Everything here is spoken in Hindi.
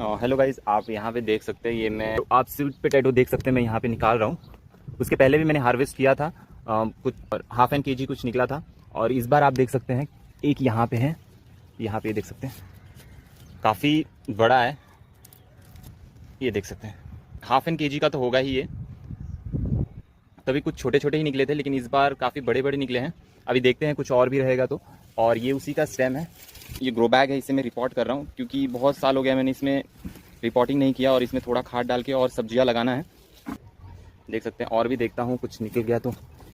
हेलो गाइस, आप यहाँ पे देख सकते हैं ये मैं आप स्वीट पोटैटो देख सकते हैं मैं यहाँ पे निकाल रहा हूँ। उसके पहले भी मैंने हार्वेस्ट किया था, कुछ हाफ एन केजी कुछ निकला था। और इस बार आप देख सकते हैं एक यहाँ पे है, यहाँ पे देख सकते हैं काफ़ी बड़ा है। ये देख सकते हैं हाफ एन केजी का तो होगा ही ये। तभी कुछ छोटे छोटे ही निकले थे, लेकिन इस बार काफ़ी बड़े बड़े निकले हैं। अभी देखते हैं कुछ और भी रहेगा तो। और ये उसी का स्टेम है, ये ग्रो बैग है, इसे मैं रिपोर्ट कर रहा हूँ क्योंकि बहुत साल हो गया मैंने इसमें रिपोर्टिंग नहीं किया। और इसमें थोड़ा खाद डाल के और सब्जियां लगाना है। देख सकते हैं और भी देखता हूँ कुछ निकल गया तो